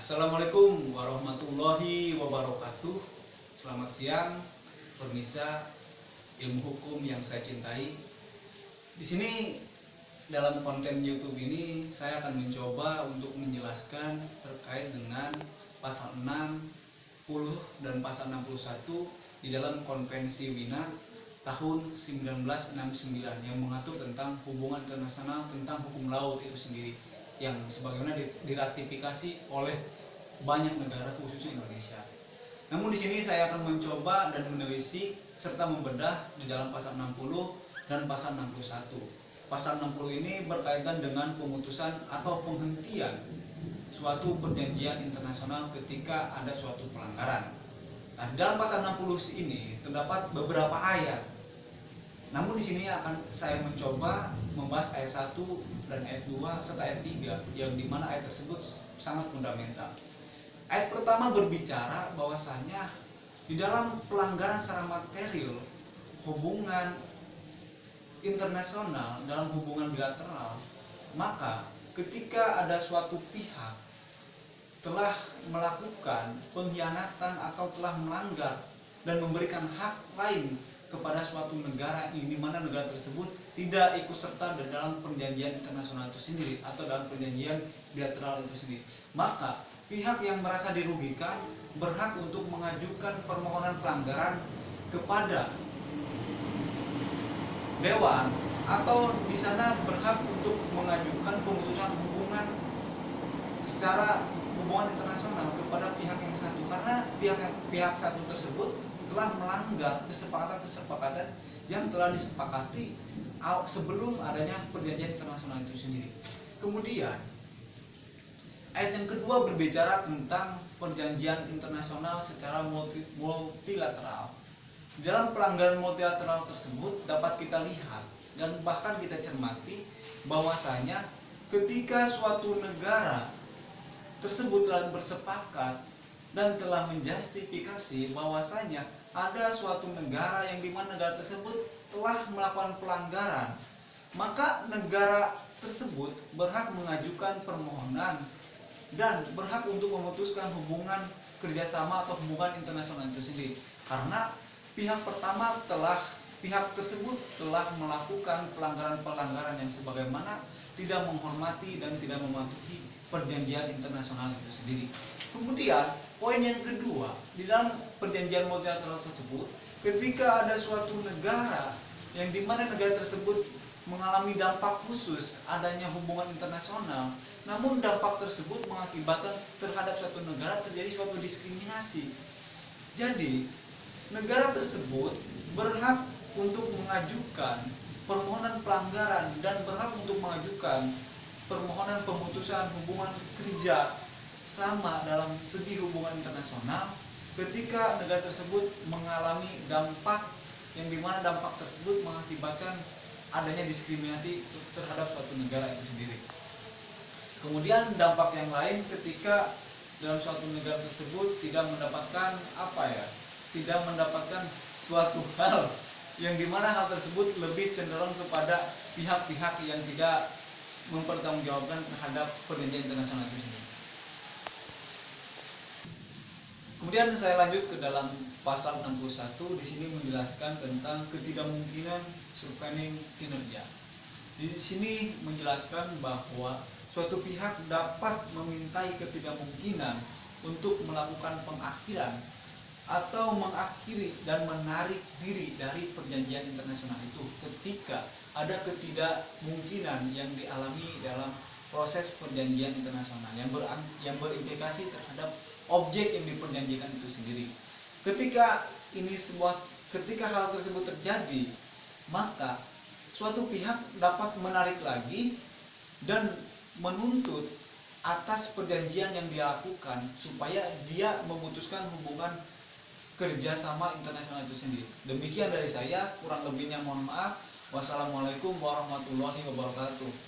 Assalamualaikum warahmatullahi wabarakatuh. Selamat siang, pemirsa ilmu hukum yang saya cintai. Di sini dalam konten YouTube ini saya akan mencoba untuk menjelaskan terkait dengan pasal 60 dan pasal 61 di dalam Konvensi Wina tahun 1969 yang mengatur tentang hubungan internasional tentang hukum laut itu sendiri, yang sebagaimana diratifikasi oleh banyak negara khususnya Indonesia. Namun di sini saya akan mencoba dan menelisik serta membedah di dalam pasal 60 dan pasal 61. Pasal 60 ini berkaitan dengan pemutusan atau penghentian suatu perjanjian internasional ketika ada suatu pelanggaran. Nah, dalam pasal 60 ini terdapat beberapa ayat. Namun di sini akan saya mencoba membahas ayat 1 dan ayat 2 serta ayat 3 yang dimana ayat tersebut sangat fundamental. Ayat pertama berbicara bahwasanya di dalam pelanggaran secara material hubungan internasional dalam hubungan bilateral, maka ketika ada suatu pihak telah melakukan pengkhianatan atau telah melanggar dan memberikan hak lain kepada suatu negara yang dimana negara tersebut tidak ikut serta dalam perjanjian internasional itu sendiri atau dalam perjanjian bilateral itu sendiri, maka pihak yang merasa dirugikan berhak untuk mengajukan permohonan pelanggaran kepada dewan, atau di sana berhak untuk mengajukan pemutusan hubungan secara hubungan internasional kepada pihak yang satu, karena pihak satu tersebut telah melanggar kesepakatan yang telah disepakati sebelum adanya perjanjian internasional itu sendiri. Kemudian ayat yang kedua berbicara tentang perjanjian internasional secara multilateral. Dalam pelanggaran multilateral tersebut dapat kita lihat dan bahkan kita cermati bahwasanya ketika suatu negara tersebut telah bersepakat dan telah menjustifikasi bahwasanya ada suatu negara yang dimana negara tersebut telah melakukan pelanggaran, maka negara tersebut berhak mengajukan permohonan dan berhak untuk memutuskan hubungan kerjasama atau hubungan internasional itu sendiri, karena pihak tersebut telah melakukan pelanggaran-pelanggaran yang sebagaimana tidak menghormati dan tidak mematuhi perjanjian internasional itu sendiri. Kemudian poin yang kedua, di dalam perjanjian multilateral tersebut, ketika ada suatu negara yang dimana negara tersebut mengalami dampak khusus adanya hubungan internasional, namun dampak tersebut mengakibatkan terhadap suatu negara terjadi suatu diskriminasi. Jadi negara tersebut berhak untuk mengajukan permohonan pelanggaran dan berhak untuk mengajukan permohonan pemutusan hubungan kerja sama dalam segi hubungan internasional ketika negara tersebut mengalami dampak yang dimana dampak tersebut mengakibatkan adanya diskriminasi terhadap suatu negara itu sendiri. Kemudian dampak yang lain ketika dalam suatu negara tersebut tidak mendapatkan tidak mendapatkan suatu hal yang dimana hal tersebut lebih cenderung kepada pihak-pihak yang tidak mempertanggungjawabkan terhadap perjanjian internasional itu sendiri. Kemudian saya lanjut ke dalam pasal 61, di sini menjelaskan tentang ketidakmungkinan surveining kinerja. Di sini menjelaskan bahwa suatu pihak dapat memintai ketidakmungkinan untuk melakukan pengakhiran atau mengakhiri dan menarik diri dari perjanjian internasional itu ketika ada ketidakmungkinan yang dialami dalam proses perjanjian internasional yang berimplikasi terhadap objek yang diperjanjikan itu sendiri. Ketika hal tersebut terjadi, maka suatu pihak dapat menarik lagi dan menuntut atas perjanjian yang dia lakukan supaya dia memutuskan hubungan kerjasama internasional itu sendiri. Demikian dari saya, kurang lebihnya mohon maaf. Wassalamualaikum warahmatullahi wabarakatuh.